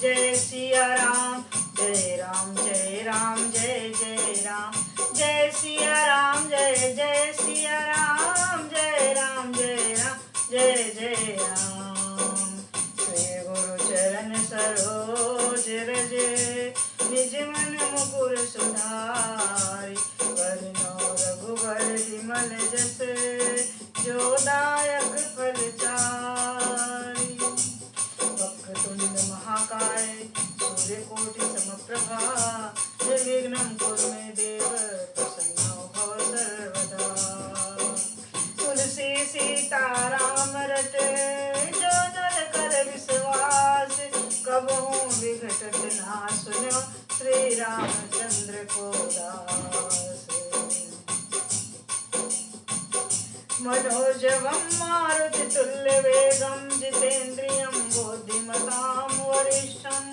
जय सिया राम, जय राम जय राम जय जय राम, जय सिया राम, जय जय सिया राम, जय राम जय राम जय जय राम। श्री गुरु चरण सरोज रज, निज मन मुकुर सुधारि, वरनौ रघुबर विमल जस, जो दायक फल चारि। वक्रतुंड महाकाय, सूर्यकोटि समप्रभा, निर्विघ्नं कुरु मे देव, प्रसन्नो भव सर्वदा। तुलसी सीताराम रटे, जो नर कर विश्वास, कबहु विघटत ना सुनो, श्री रामचंद्र को दास। मनोजवं मारुतितुल्यवेगं, जितेन्द्रियं बुद्धिमतां वरिष्ठं,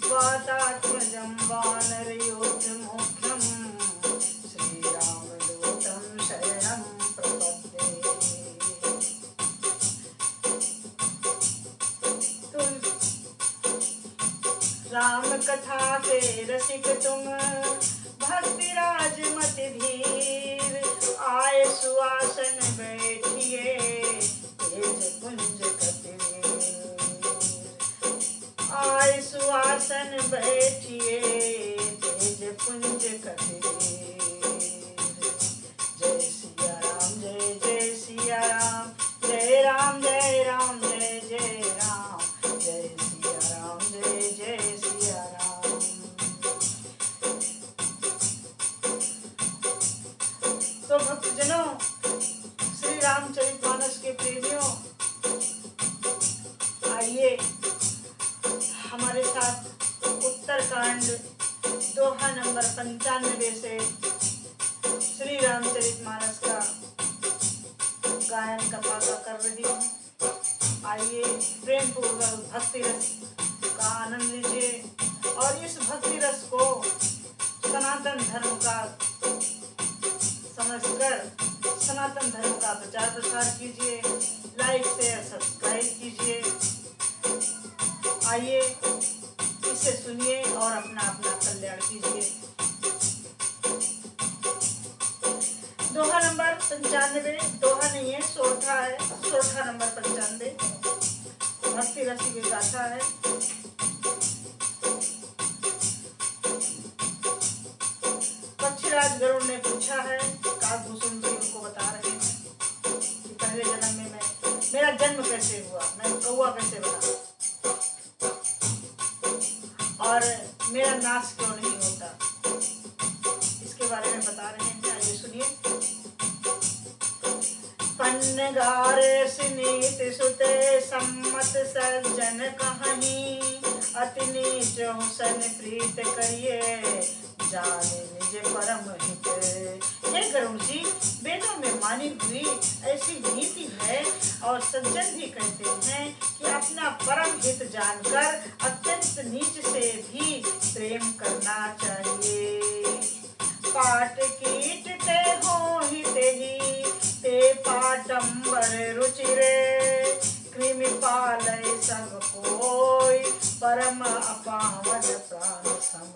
वातात्मजं वानरयूथमुख्यं, श्रीरामदूतं शरणं प्रपद्ये। राम कथा के रसिक तुम, भक्ति राज मति धीर, आए सुआसन बैठिए, तेज पुंज कबीर। आए सुआसन बैठिए, तेज पुंज कबीर। जय सिया राम, जय जय सिया राम, जय राम जय राम जय जय राम, जय सिया राम, जय जय सिया राम। तो भक्तजनों, श्री रामचरितमानस के प्रेमियों, आइए हमारे साथ उत्तरकांड दोहा नंबर 95 से श्री रामचरितमानस का गायन कथा कर रही हूँ। आइए प्रेम पूर्वक भक्ति रस का आनंद लीजिए और इस भक्ति रस को सनातन धर्म का समझकर सनातन धर्म का प्रचार प्रसार कीजिए, लाइक शेयर सब्सक्राइब कीजिए। आइए इसे सुनिए और अपना अपना कल्याण कीजिए। दोहा नंबर 95, दोहा नहीं है, सोठा है, सोठा नंबर 95 भक्ति रसी की गाथा है। पक्षीराज गरुड़ ने पूछा है, काकभूषण जी उनको बता रहे हैं कि पहले जन्म में मेरा जन्म कैसे हुआ, मैं कौवा कैसे बना और मेरा नाश क्यों नहीं होता, इसके बारे में बता रहे हैं। आइए सुनिए। पन्नगारे सिनीत सुते, सम्मत सज्जन कहानी, अति नीच हुसन प्रीत करिए, जाने निज परम हित। हे गरुड़ जी, वेदों में मानी हुई ऐसी नीति है और सज्जन भी कहते हैं कि अपना परम हित जानकर अत्यंत नीच से भी प्रेम करना चाहिए। पाट कीट ते हो हिते ही, ते पाटंबर रुचिरे, कृमि पालय सब कोई, परम अपावन प्राण सम।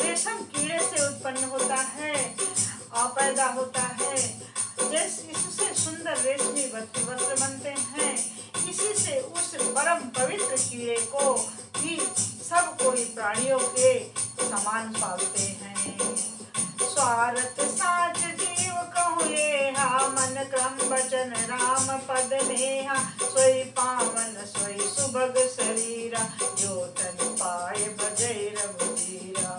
रेशम कीड़े से उत्पन्न होता है और पैदा होता है, जैसे इससे सुंदर रेशमी वस्त्र बनते हैं, इसी से उस परम पवित्र कीड़े को भी सब कोई प्राणियों के समान पालते हैं। स्वार्थ साच जीव कहूँ लेहा, मन क्रम वचन राम पद नेहा, सोई पावन सोई सुभग शरीरा, जो तन पाए भजै रघुबीरा।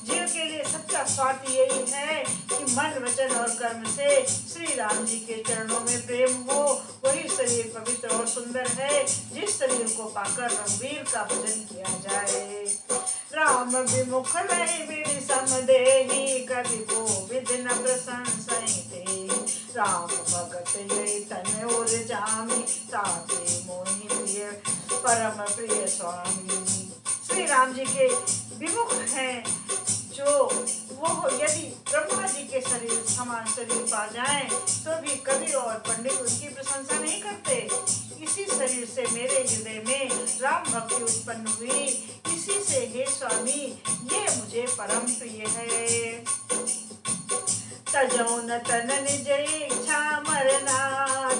जीव के लिए सच्चा स्वार्थ यही है कि मन वचन और कर्म से श्री राम जी के चरणों में प्रेम हो। वही शरीर पवित्र और सुंदर है जिस शरीर को पाकर रघुवीर का भजन किया जाए। राम विमुख नहीं विधि समदेही, कवि गोविंद न प्रशंसते, राम भगत यही तन और जामी, ताते मोहि प्रिय परम प्रिय स्वामी। श्री राम जी के विमुख हैं जो वो यदि ब्रह्मा जी के शरीर समान शरीर पा जाएं तो भी कवि और पंडित उनकी प्रशंसा नहीं करते। शरीर से मेरे हृदय में राम भक्ति उत्पन्न हुई, इसी से हे स्वामी ये मुझे परम प्रिय है। तजौ न तन निज इच्छा मरना,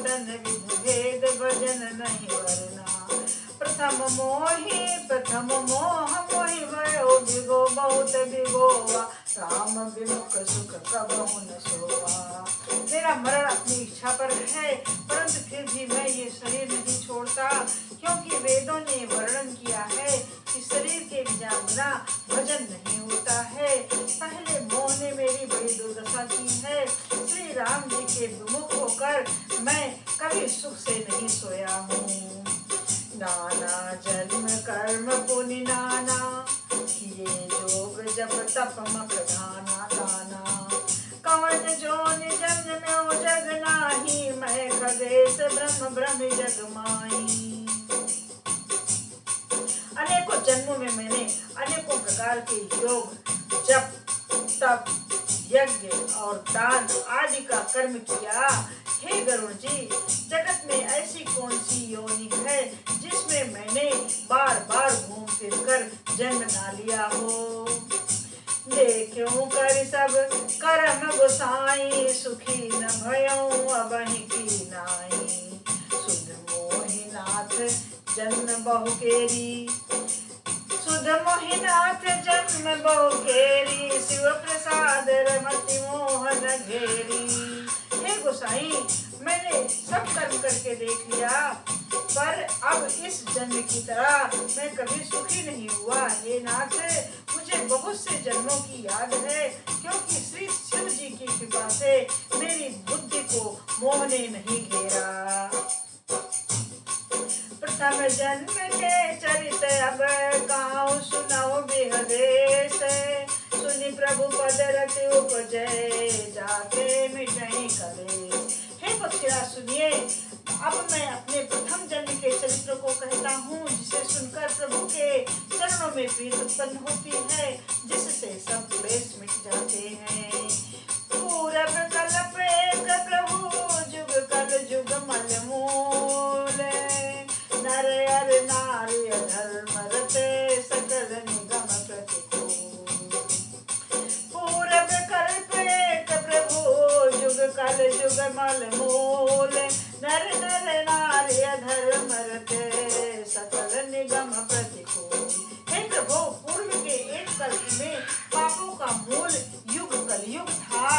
तन विधि भेद भजन नहीं वरना। प्रथम मोह मोहि भयो बिगो बहुत बिगोवा, राम विमुख सुख कबहु न सोवा। मेरा मरण अपनी इच्छा पर है, परंतु फिर भी मैं ये शरीर नहीं छोड़ता, क्योंकि वेदों ने वर्णन किया है कि शरीर के बिना भजन नहीं होता है। पहले मोह ने मेरी बड़ी दुर्दशा की है। श्री राम जी के विमुख होकर मैं कभी सुख से नहीं सोया हूँ। नाना जन्म कर्म पुनि नाना, किए जोग जप तप मख दाना दाना। कवन जोनि जन्म में जग नाही, मैं खगेश ब्रह्म ब्रह्म जग माही। अनेकों जन्मों में मैंने अनेकों प्रकार के योग जप तप यज्ञ और दान आदि का कर्म किया। हे गरुड़ जी, जगत में ऐसी कौन सी योनि है जिसमें मैंने बार बार घूम फिर कर जन्म ना लिया हो। देखूं कर सब कर्म गोसाई, सुखी न भयऊं अबहि की नाई। सुध मोहिनाथ जन्म बहु केरी, सुध मोहिनाथ जन्म बहु केरी। शिव प्रसाद रमति मोहन घेरी। हे गोसाई, मैंने सब कर्म करके देख लिया, पर अब इस जन्म की तरह मैं कभी सुखी नहीं हुआ। हे नाथ, मुझे बहुत से जन्मों की याद है, क्योंकि श्री शिव जी की कृपा से मेरी बुद्धि को मोह ने नहीं घेरा। प्रथम जन्म के चरित अब कहूँ सुनाओ बेहदेश, सुनि प्रभु पद रति उपजय, जाके मिटई कलेश। हे पक्षीराज सुनिए, अब मैं अपने प्रथम जन्म के चरित्र को कहता हूँ, जिसे सुनकर प्रभु के चरणों में प्रीति उत्पन्न होती है, जिससे सब क्लेश मिट जाते हैं। पूरब कल्प एक प्रभु, जुग कल जुग मल मूल, नर अर नारी धर्म रते, सकल निगम प्रतिकूल। पूरब कल्प एक प्रभु, जुग कल जुग मल मूल, नर नर नारी धर्म रते, सकल निगम प्रतिकूल। हे प्रभु, पूर्व के एक कल्प में पापों का मूल युग कलयुग था,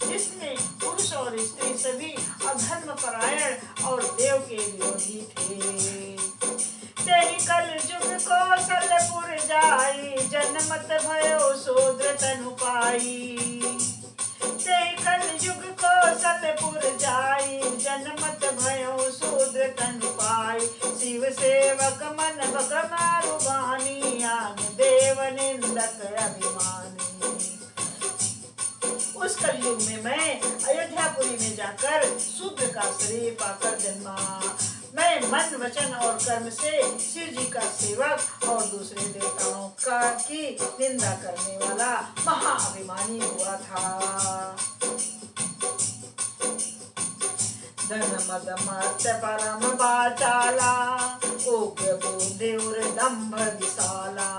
जिसमें पुरुष और स्त्री सभी अधर्म परायण और देव के विरोधी थे। तेहि कल युग कौशलपुर जाई, जनमत भयो शूद्र तनु पाई। तेहि कल युग कौशलपुर जाई, जनमत भयो शूद्र तनु पाई। शिव सेवक मन बक मारु बानी, आन देव निंदक अभिमानी। उस कलयुग में मैं अयोध्यापुरी में जाकर शूद्र का शरीर पाकर जन्मा। मैं मन वचन और कर्म से शिव जी का सेवक और दूसरे देवताओं की निंदा करने वाला महाअभिमानी हुआ था। धन मद मत परम बाचाला, उग्र बुद्धि उर दंभ विशाला।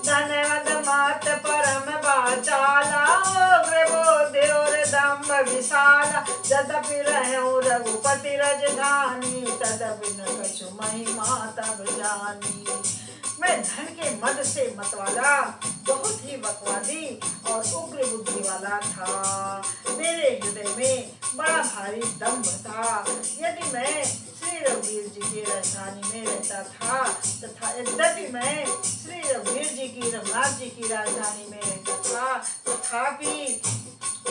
धन मद मत परम बाचाला, उग्र बुद्धि उर दंभ विशाला। यद्यपि रहूं रघुपति राजधानी, तदपि न कछु महिमा तब जानी। मैं धन के मद से मतवाला, बहुत ही बकवादी और उग्र बुद्धि वाला था। मेरे हृदय में बड़ा भारी दम्भ था। यदि मैं श्री रघुवीर जी की राजधानी में रहता था, तथा यद्यपि मैं श्री रघुवीर जी की रघुनाथ जी की राजधानी में रहता था, तथापि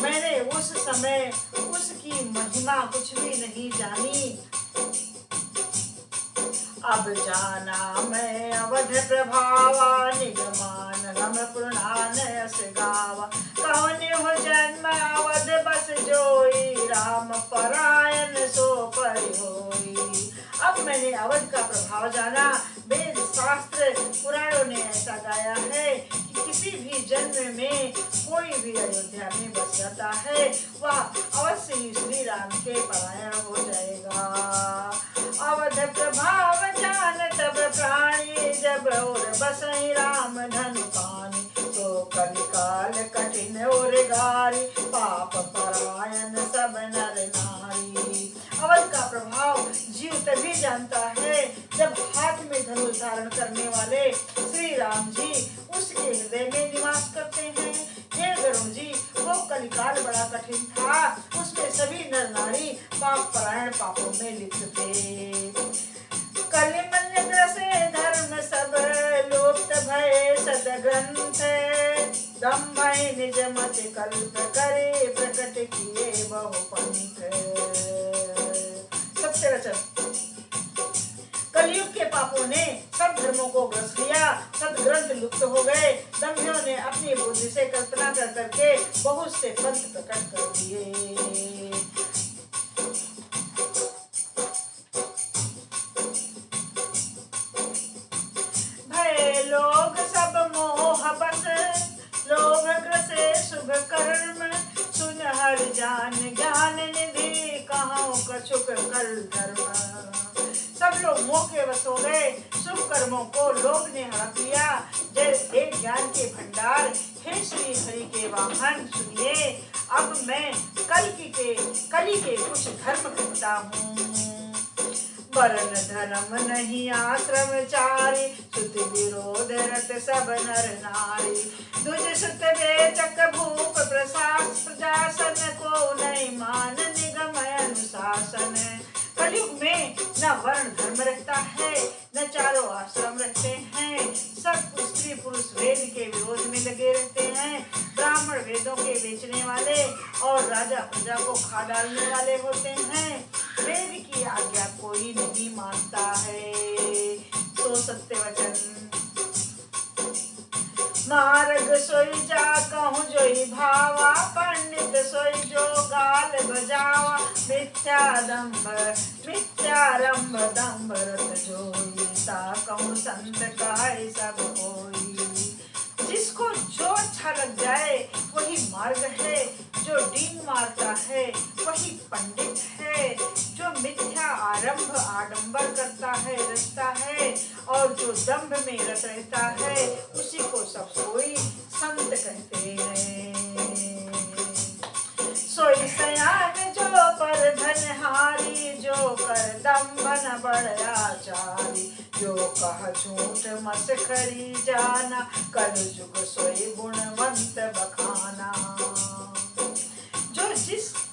मैंने उस समय उसकी महिमा कुछ भी नहीं जानी। अब जाना मैं अवध प्रभावा, निगमान रम पुराण यस गावा। कौन हो जन्म अवध बस जोई, राम परायण सो परि होई। अब मैंने अवध का प्रभाव जाना। वेद शास्त्र पुराणों ने ऐसा गाया है कि किसी भी जन्म में कोई भी अयोध्या में बस जाता है, वह अवश्य ही श्री राम के परायण हो जाएगा। अवध प्रभाव जान तब प्राणी, जब और बसई राम धन पानी। तो कलिकाल कठिन और गारी, पाप परायण सब नर नारी। अवध का प्रभाव जीव तभी जानता है जब हाथ में धनुष धारण करने वाले श्री राम जी उसके हृदय में निवास करते हैं। हे गरुण जी, वो कलिकाल बड़ा कठिन था, उसमें सभी नर नारी पाप परायण पापों में लिप्त थे। कलिमल ग्रसे धर्म सब, लुप्त भय सदग्रंथ। दम्भ निज मत कल्प करे, प्रकट किए बहु पंथ। सत्य वचन। कलयुग के पापों ने सब धर्मों को ग्रस लिया, सदग्रंथ लुप्त हो गए। दम्भियों ने अपनी बुद्धि से कल्पना कर करके बहुत से पंथ प्रकट कर दिए। भय लोग सब मोह बस, लोभ ग्रसे शुभ कर्म। सुन हर जान ज्ञान निधि, कहाँ कछुक कर धर्म। सब लोग मोह के वश हो गए, शुभ कर्मों को लोभ ने हड़प लिया। जय हे ज्ञान के भंडार, हे श्री हरि के वाहन, सुनिए अब मैं कली के कुछ धर्म कहता हूँ। वर्ण धर्म नहीं आश्रम चारी, सुत विरोध रत सब नर नारी। दुज सुत वेचक भूप प्रशास, प्रजासन को नहीं मान निगम अनुशासन। कलयुग में न वर्ण धर्म रहता है, न चारों आश्रम रहते हैं। सब स्त्री पुरुष वेद के विरोध में लगे रहते हैं। ब्राह्मण वेदों के बेचने वाले और राजा प्रजा को खा डालने वाले होते हैं। वेद की आज्ञा कोई नहीं मानता है। तो सत्य वचन। मार्ग सोई जा कहूँ जोई भावा, पंडित सोई जो गाल बजावा। मिथ्यारंभ दम्भ रत जोई, ता कहूँ संत कहे सब कोई। जिसको जो अच्छा लग जाए वही मार्ग है, जो डींग मारता है वही पंडित है। जो मिथ्या आरंभ आडंबर करता है रचता है, और जो दंभ में रत रहता है उसी को सब कोई संत कहते हैं। सोई सयान जो पर धनहारी, जो कर दंभ न बड़ाचारी। जो कह झूठ मसखरी जाना, कल जुग सोई गुणवंत बखाना। जो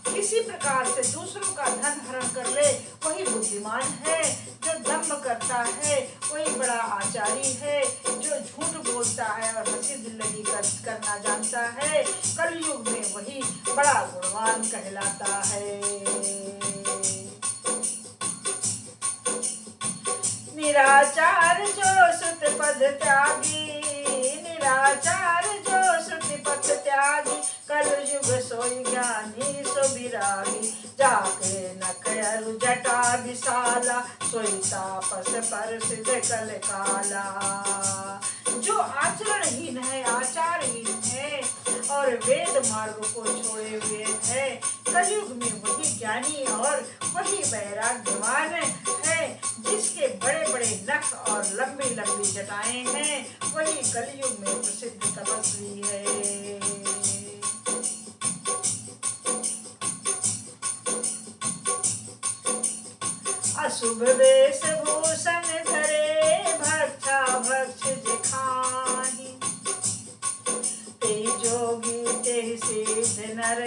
किसी प्रकार से दूसरों का धन हरण कर ले वही बुद्धिमान है। जो दंभ करता है वही बड़ा आचारी है। जो झूठ बोलता है और हंसी दिल्लगी करना जानता है, कलयुग में वही बड़ा गुणवान कहलाता है। निराचार जो सुत पद त्यागी, निराचार जो सुत पद त्यागी। कलयुग सोई ज्ञानी सो विरागी, जाके नख अरु जटा विशाला। सोई तापस पर सिद्ध कल काला। जो आचरणहीन है, आचारहीन है और वेद मार्ग को छोड़े हुए है, कलयुग में वही ज्ञानी और वही वैराग्यवान है। जिसके बड़े बड़े नख और लंबी लंबी जटाएं हैं वही कलयुग में प्रसिद्ध तपस्वी है। अशुभ वेश भूषण धरे, भक्षा भक्ष जिखाही। ते जोगी ते सिद्ध नर,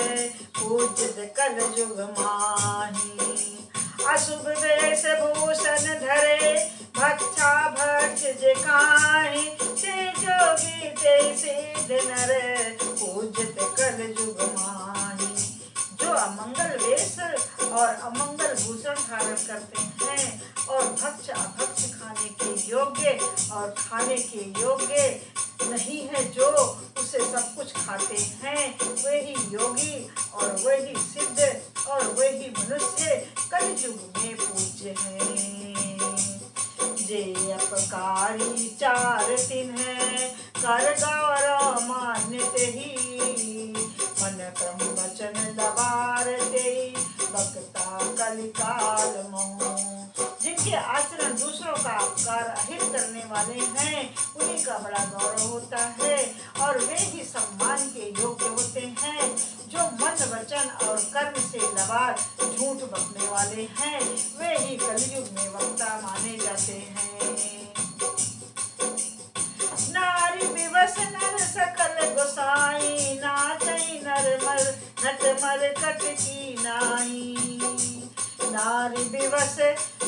पूज्य कल युग माही। अशुभ वेश भूषण धरे, भक्षा भक्ष जिखाही। ते जोगी ते सिद्ध नर, पूज्य कल युग माही। जो अमंगल वेश और अमंगल भूषण धारण करते हैं और भक्ष अभक्ष खाने के योग्य और खाने के योग्य नहीं है, जो उसे सब कुछ खाते हैं, वही योगी और वही सिद्ध और वही मनुष्य कलयुग में पूज्य हैं। जे अपकारी चार तिन्ह, कर गौरव मान्यते ही। मन क्रम वचन लवार दे, बक्ता कलिकाल मोह। जिनके जिनके आचरण दूसरों का अपकार अहित करने वाले हैं, उन्हीं का बड़ा गौरव होता है और वे ही सम्मान के योग्य होते हैं। जो मन वचन और कर्म से लबाद झूठ बकने वाले हैं, वे ही कलयुग में वक्ता माने जाते हैं। नारी विवश नर सकल गोसाई, नाचई नर मर नट मर कट की नाई। नारी विवश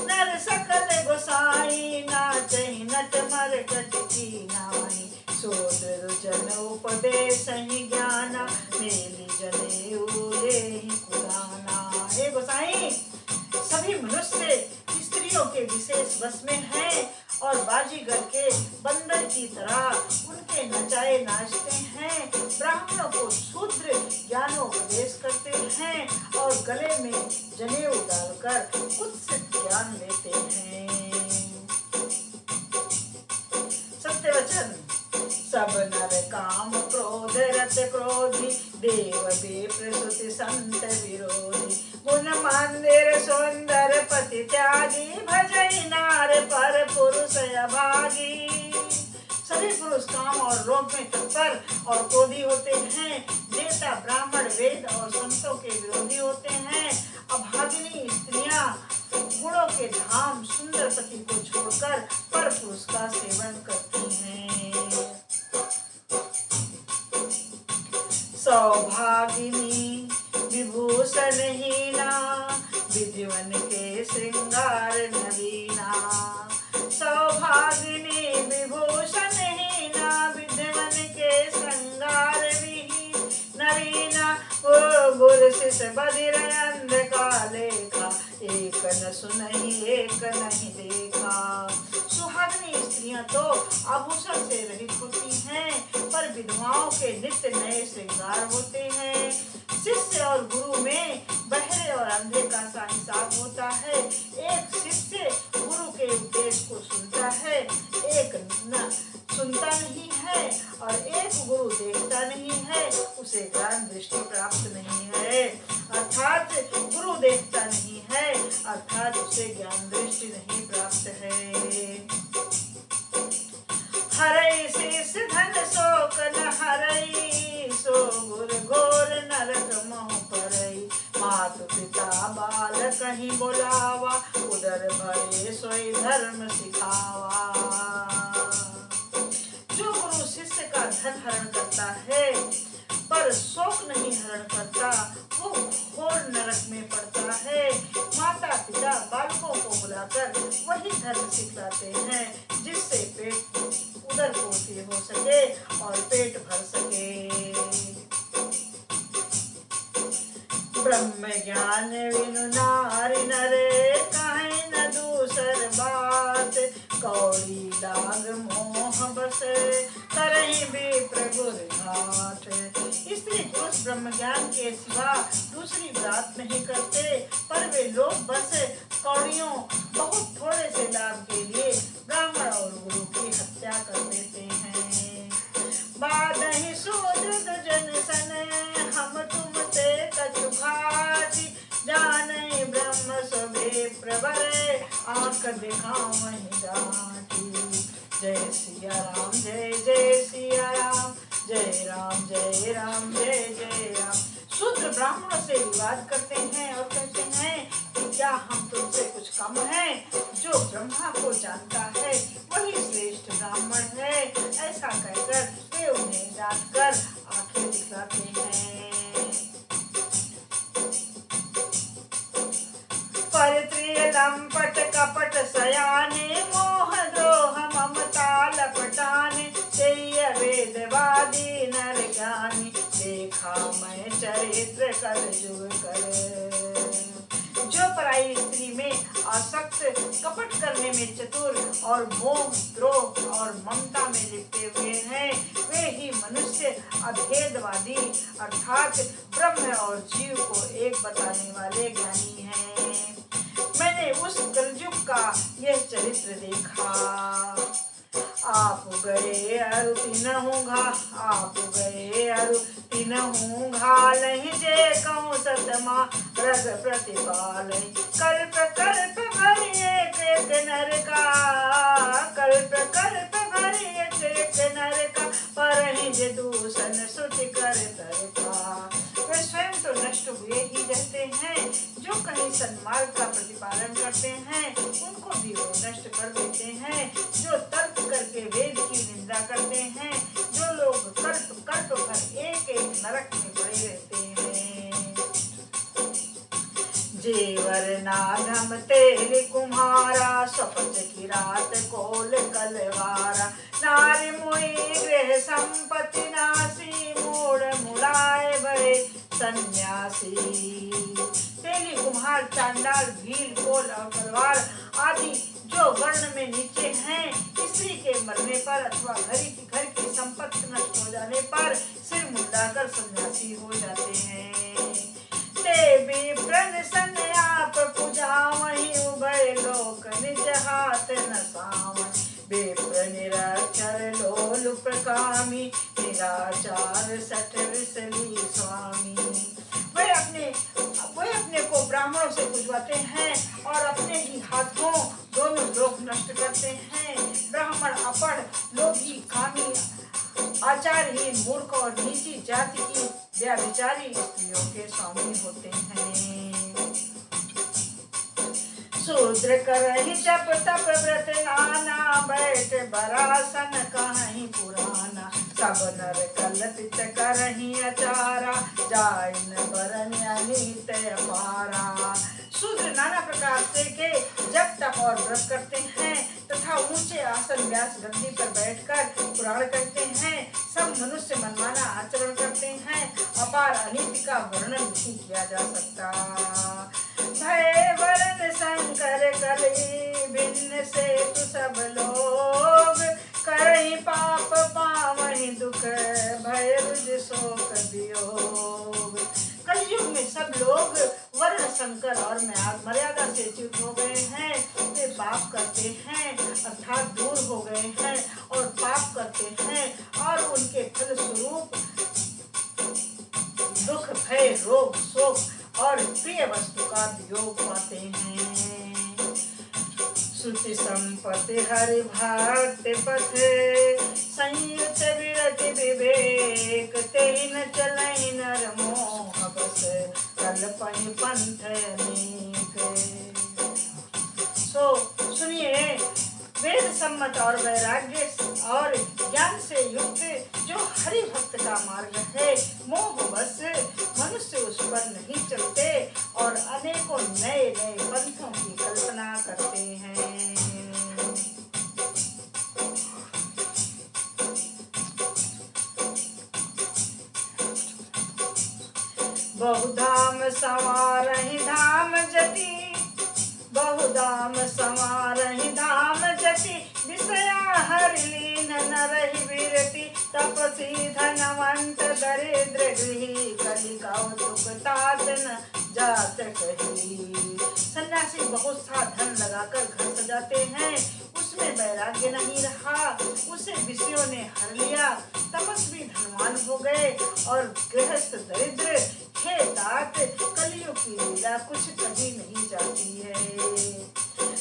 नर सकल गोसाई, नाचई नट मर कट की नाई। सोदर जन उपदेश ज्ञाना, मेली जने उले कुलाना। हे गोसाई, सभी मनुष्य स्त्रियों के विशेष वश में हैं और बाजीगर के बंदर की तरह उनके नचाए नाचते हैं। ब्राह्मणों को शूद्र ज्ञानोपदेश करते हैं और गले में जनेऊ डालकर कुत्सित ज्ञान लेते हैं। सत्यवचन। सब नर काम क्रोध रत क्रोधी, देव विप्र स्तुति संत विरोधी। गुण मंदिर सुंदर पति त्यागी, भजई नार पर पुरुष अभागी। सभी पुरुष काम और लोभ में तत्पर और क्रोधी होते हैं। देवता ब्राह्मण वेद और संतों के विरोधी होते हैं। अभागिनी स्त्रियां गुणों के धाम सुंदर पति को छोड़कर पर पुरुष का सेवन करती हैं। सौभागिनी विभूषणहीना, विधिवन के श्रृंगार नवीना। सौभागिनी विभूषणहीना, विधिवन के श्रृंगार नवीना। गुर शिष बधिर अंध का लेखा, एक न सुनहि एक नहीं देखा। सुहागिनी स्त्रियां तो आभूषण से रहित होती हैं, पर विधवाओं के नित्य नए श्रृंगार होते हैं। शिष्य और गुरु में बहरे और अंधे का सा हिसाब होता है। एक शिष्य गुरु के उपदेश को सुनता है, एक न सुनता नहीं है और एक गुरु देखता नहीं है, उसे ज्ञान दृष्टि प्राप्त नहीं है। अर्थात गुरु देखता नहीं है, अर्थात उसे ज्ञान दृष्टि नहीं प्राप्त है। हरई शेष धन शोक न हरई, सो गुर घोर नरक मोह परई। मातु पिता बाल कहीं बुलावा, उदर भरे सोई धर्म सिखावा। जो गुरु शिष्य का धन हरण करता है पर शोक नहीं हरण करता, वो घोर नरक में पड़ता है। माता पिता बालकों को बुलाकर वही धर्म सिखलाते हैं, जिससे पेट उदर पूर्ति हो सके और पेट भर सके। ब्रह्म ज्ञान विनु नारी नरे, काहे न दूसर बात। कौड़ी लाग मोह बस, करही विप्र गुर घाट। स्त्री पुरुष ब्रह्म ज्ञान के सिवा दूसरी बात नहीं करते, पर वे लोग बस कौड़ियों बहुत थोड़े से लाभ के लिए ब्राह्मण और गुरु की हत्या कर देते हैं। बादहि शूद्र दुजन सन, हम तुम ते कछु भाती। जानै ब्रह्म सबे प्रबरे, आँख दिखावहि डांटी। जय सिया राम जय जय सिया राम, जय राम जय राम जय जय राम। शूद्र ब्राह्मणों से विवाद करते हैं और कहते हैं कि क्या हम तुमसे कुछ कम हैं? जो ब्रह्मा को जानता है वही श्रेष्ठ ब्राह्मण है। ऐसा कहकर वे उन्हें डांटकर आंखें दिखलाते हैं। परित्रिय लंपट कपट सयाने, मोह द्रोह ममता लपटाने। तेय वेदवादी नर ज्ञानी, देखा मैं चरित्र कल जुग कर। जो पराई स्त्री में आसक्त, कपट करने में चतुर और मोह द्रोह और ममता में लिपटे हुए हैं, वे ही मनुष्य अभेदवादी अर्थात ब्रह्म और जीव को एक बताने वाले ज्ञानी हैं। मैंने उस कलयुग का यह चरित्र देखा। आप गए अरु तीनहु घा, आप गए अरु तीनहु घालहि। जे कहूँ सतमा रग प्रतिपालहि, कल्प कल्प भरि एक एक नर का, कल्प कल्प भरी एक नर का, परहि जे दूषण श्रुति कर तरका। वे स्वयं तो नष्ट हुए ही रहते हैं, जो कहीं सन्मार्ग का प्रतिपालन करते हैं उनको भी वो नष्ट कर देते हैं। जो तर्क करके वेद की निंदा करते हैं, जो लोग कल्प कल्प भर एक एक नरक में पड़े रहते हैं। जेवर नागम तेल कुम्हारा, स्वपच की रात कोल कलवारा, नारी मुई गृह संपत्ति नासी, मोड़ मुड़ाए भय सन्यासी। तेली कुम्हार, चांडाल, भील, कोल और तलवार आदि जो वर्ण में नीचे हैं, स्त्री के मरने पर अथवा घर की संपत्ति नष्ट हो जाने पर सिर मुंडाकर सन्यासी हो जाते हैं। देवी प्रण सन्याप पूजावहि, उभय लोक निज हाथ न सावहि, बेप्र निरक्षर लोलुप कामी, निराचार सठ विसली स्वामी। वे अपने को ब्राह्मणों से पूजवाते हैं और अपने ही हाथों दोनों लोग नष्ट करते हैं। ब्राह्मण अपढ़, लोभी, कामी, आचारहीन, मूर्ख और नीची जाति की व्यभिचारी स्त्रियों के स्वामी होते हैं। शूद्र करहि जप तप व्रत नाना, बैठ बरासन कहीं पुराना, सब नर कल्पित करहि अचारा, जाय न बरन अनीत अपारा। शूद्र नाना प्रकार से के जप तप और व्रत करते हैं तथा ऊंचे आसन व्यास गद्दी पर बैठकर पुराण करते हैं। सब मनुष्य मनमाना आचरण करते हैं। अपार अनीति का वर्णन नहीं किया जा सकता। भय वरण शंकर कली भिन्न से तु सब लोग, करहि पाप पावहि दुख, भय रुज शोक वियोग। कलयुग में सब लोग वर्ण संकर और मर्यादा से च्युत हो गए हैं। वे पाप करते हैं अर्थात दूर हो गए हैं और पाप करते हैं और उनके फल स्वरूप दुख, भय, रोग, शोक और प्रिय वस्तु का वियोग पाते हैं। श्रुति संपत्ति हरि भक्ति पथ, संयुत विरति विवेक, तेहि न चलहि नर मोह बस, कल्पहि पंथ अनेक। सुनिए, वेद सम्मत और वैराग्य और ज्ञान से युक्त जो हरि भक्त का मार्ग है, मोह बस मनुष्य उस पर नहीं चलते और अनेकों नए नए पंथों की कल्पना करते हैं। बहुधाम संवारहि धाम जति, बहुधाम संवारहि धाम जति, विषया हरि लीन न रहि विरति, तपसी धनवंत दरिद्र गृही, कलि कौतुक तात न जात कही। सन्यासी बहुत सा धन लगाकर घर सजाते हैं, उसमें वैराग्य नहीं रहा, उसे विषयों ने हर लिया। तपस्वी धनवान हो गए और गृहस्थ दरिद्र। हे तात, कलियुग की लीला कुछ कभी नहीं जाती है।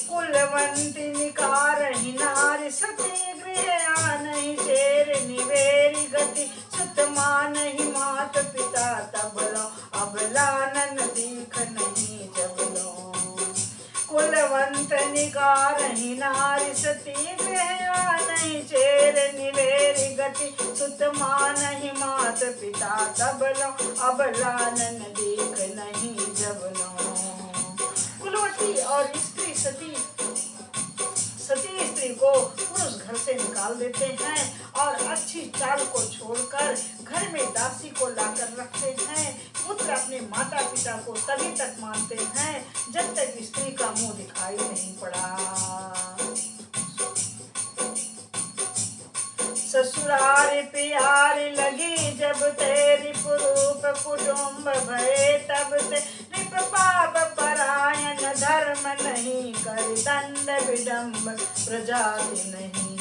कुलवंती निकारहि नारी, सती गृह आनहि चेर निवेरी गति, सुत मानहि मात पिता तब लो, अबला नन दीख नहीं जब लो। कुलवंत निकारहि नारी, सती गृह आनहि चेर निवेरी गति, सुत मानहि मात पिता तब लो, अबला नन दीख नहीं जब लो। कुलवती और स्त्री सती स्त्री को पुरुष घर से निकाल देते हैं और अच्छी चाल को छोड़कर घर में दासी को लाकर रखते हैं। पुत्र अपने माता पिता को तभी तक मानते हैं जब तक स्त्री का मुंह दिखाई नहीं पड़ा। ससुरारी प्यारी लगी जब तेरी पुरूप कुटुंब भये, तब ते निप पाप परायण धर्म नहीं, कर दंड विडम्ब प्रजाति नहीं।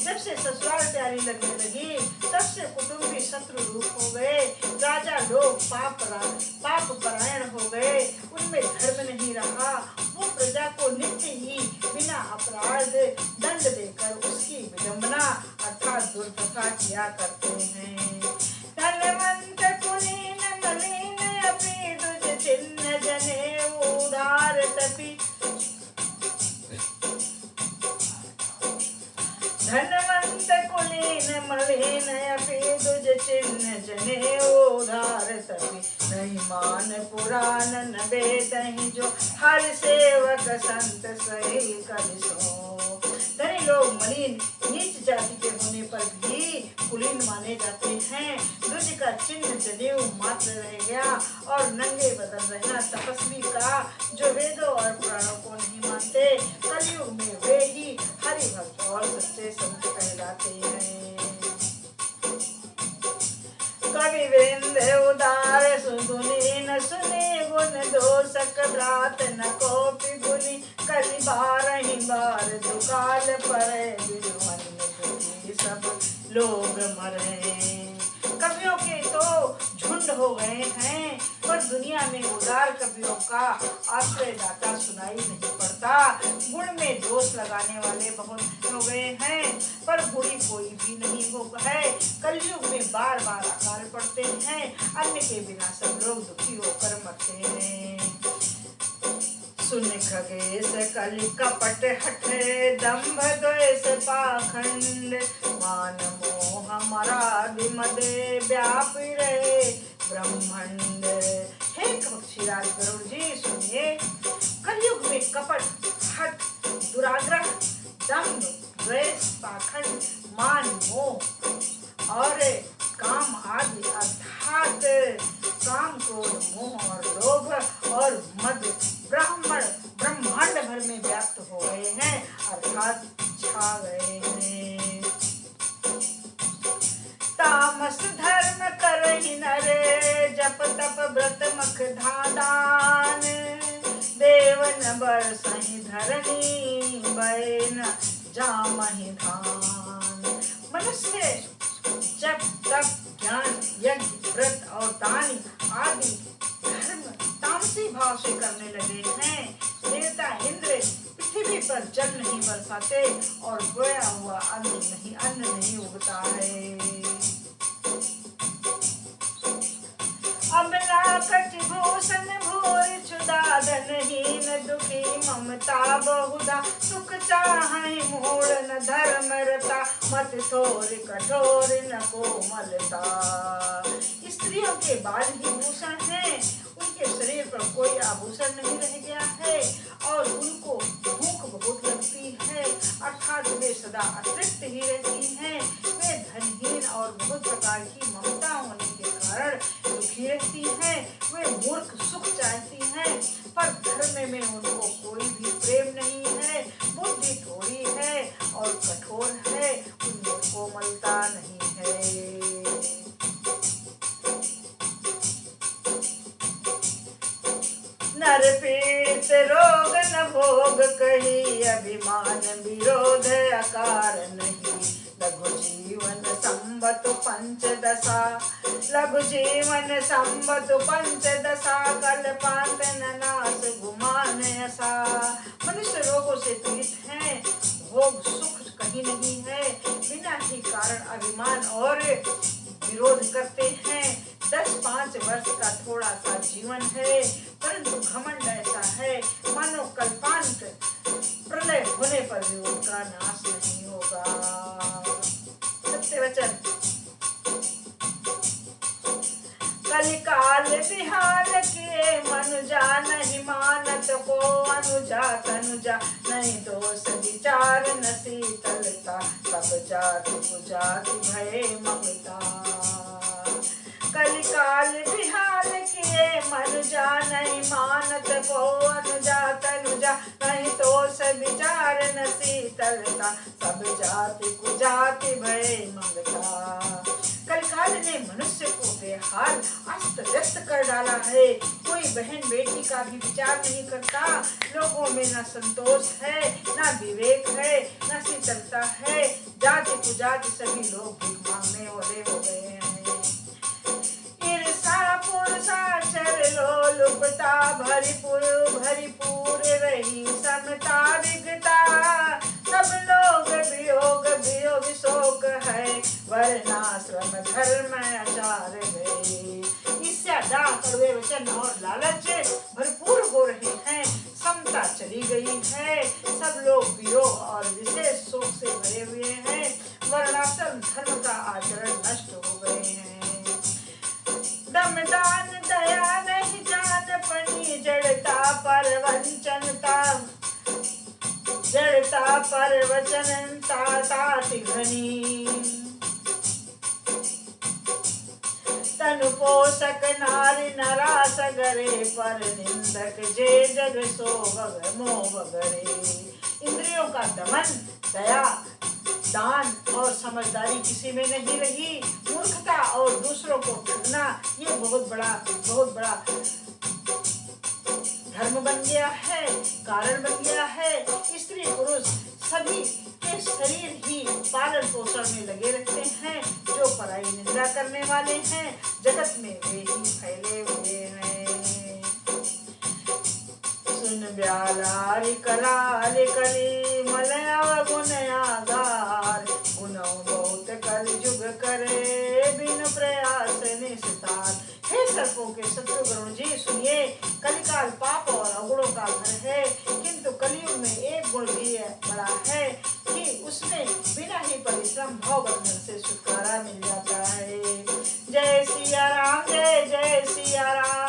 जब से ससुराल प्यारी लगने लगी तब से कुटुंबी शत्रु रूप हो गए। राजा लोग पाप परायण हो गए, उनमें धर्म नहीं रहा। वो प्रजा को नित्य ही बिना अपराध दंड देकर उसकी विडंबना अर्थात दुर्दशा किया करते हैं। धनवंत कुलीन मलिन अपि दुज चिन्ह जनेऊ उदार तपि। धनवंत कुलीन मलिन अपि दुज चिन्ह जनेऊ उदार तपि। नहीं मान पुराण न वेदहि जो हर सेवक संत सही करिसो। धनी लोग मलिन नीच जाति के होने पर भी कुलीन माने जाते हैं। दुज का चिन्ह जनेऊ मात्र रह गया और नंगे बदन रहना तपस्वी का जो वेदों और पुराणों को नहीं मानते। कलयुग में वे ही हरि भक्त और सच्चे संत कहलाते हैं। कवि वृंद उदार सुगुनी न सुने गुण दोषक भ्रात न कोपि गुनी। कलि बारहि बार दुकाल परे बिनुवन दुखी सब लोग मरे। कवियों के तो झुंड हो गए हैं पर दुनिया में उदार कवियों का आश्रय दाता सुनाई नहीं पड़ता। गुण में दोष लगाने वाले बहुत हो गए हैं पर गुणी कोई भी नहीं हो है। कलयुग में बार बार अकाल पड़ते हैं, अन्न के बिना सब लोग दुखी होकर मरते हैं। सुन खगेश कलि कपट हठ दंभ द्वेष पाखंड। मान मोह मरादि मदे व्यापी रहे ब्रह्मांड। हे पक्षीराज गरुड़ जी सुनिए, कलयुग में कपट हठ दुराग्रह दंभ द्वेष पाखंड मान मोह और काम आदि अर्थात काम क्रोध मोह और लोभ और मद ब्रह्मांड भर में व्याप्त हो गए हैं अर्थात छा गए हैं। तामस धर्म करहि नर जप तप व्रत मख दान। देवन बरसहि धरनी बैन जामहि धान। मनुष्य जब तप ज्ञान यज्ञ व्रत और दान आदि धर्म तामसी भाव से करने लगे हैं। देवता इंद्र पृथ्वी पर जल नहीं बरसाते और बोया हुआ अन्न नहीं उगता है। अबला कटिभूषण भूरि क्षुदादनहीन दुखी ममता बहुधा। सुख चाहि मूढ़ न धर्म रता मत थोर कठोर न कोमलता। स्त्रियों के बाल ही भूषण हैं, उनके शरीर पर कोई आभूषण नहीं रह गया है और उनको भूख बहुत लगती है अर्थात वे सदा अतृप्त ही रहती हैं। वे धनहीन और बहुत प्रकार की ममता होने के कारण दुखी रहती हैं। वे मूर्ख सुख चाहती हैं पर धर्म में उनको कोई भी प्रेम नहीं है। बुद्धि थोड़ी है और कठोर है, उनमें कोमलता नहीं है। नर पीत रोग न भोग कही अभिमान विरोध अकार नहीं। लघु जीवन संबत पंचदशा लघु जीवन संबत पंचदशा कल्पांत न नाश गुमान ऐसा। मनुष्य रोगों से पीड़ित है, भोग सुख कहीं नहीं है। बिना ही कारण अभिमान और विरोध करते हैं। 10-5 वर्ष का थोड़ा सा जीवन है परंतु घमंड ऐसा है मानो कल्पांत प्रलय होने पर भी उनका नाश नहीं होगा। सत्य वचन। कलिकाल बिहाल किए मनुजा नहीं मानत को अनुजा तनुजा। नहीं दोष विचार न शीतलता सब जाति कुजाति भय ममता। कलिकाल बिहाल किए मनुजा नहीं मानत को अनुजा तनुजा। नहीं दोष विचार न शीतलता सब जाति कुजाति भय ममता। कलिकाल ने मनुष्य को बेहाल अस्त व्यस्त कर डाला है। कोई बहन बेटी का भी विचार नहीं करता। लोगों में न संतोष है, न विवेक है, न शीतलता है। जाति कुजाति सभी लोग भीख मांगने वाले हो गए हैं। ईर्षा पुरुषाचर लोलुपता भरिपुर रही ममता विगता सब लोग वियोग वियोग शोक है, वर्णाश्रम धर्म आचार गए। ईर्ष्या डाह कड़वे वचन और लालच भरपूर हो रहे हैं, समता चली गई है, सब लोग वियोग और विशेष शोक से भरे हुए हैं, वर्णाश्रम धर्म का आचरण नष्ट हो गए हैं। दमदान दया नहीं जान पनी, जड़ता पर वंचनता जड़ता पर वचनता ताति घनी। तनु पोषक नारी नरास गरे, पर निंदक जे जग सो मोह गरे। इंद्रियों का दमन, दया, दान और समझदारी किसी में नहीं रही। मूर्खता और दूसरों को ठगना ये बहुत बड़ा धर्म बन गया है, कारण बन गया है। स्त्री पुरुष सभी के शरीर ही पालन पोषण में लगे रहते हैं, जो पराई निंदा करने वाले हैं जगत में वे ही फैले हुए हैं। सुन ब्यालारि कलाल कली मलया गुण आगार, गुणों बहुत कल जुग करे बिन प्रयास निस्तार। हे सर्पों के शत्रु गरुण जी सुनिए, कलिकाल पाप और अवगुणों का घर है, किंतु कलयुग में एक गुण भी बड़ा है कि उसमें बिना ही परिश्रम भव बंधन से छुटकारा मिल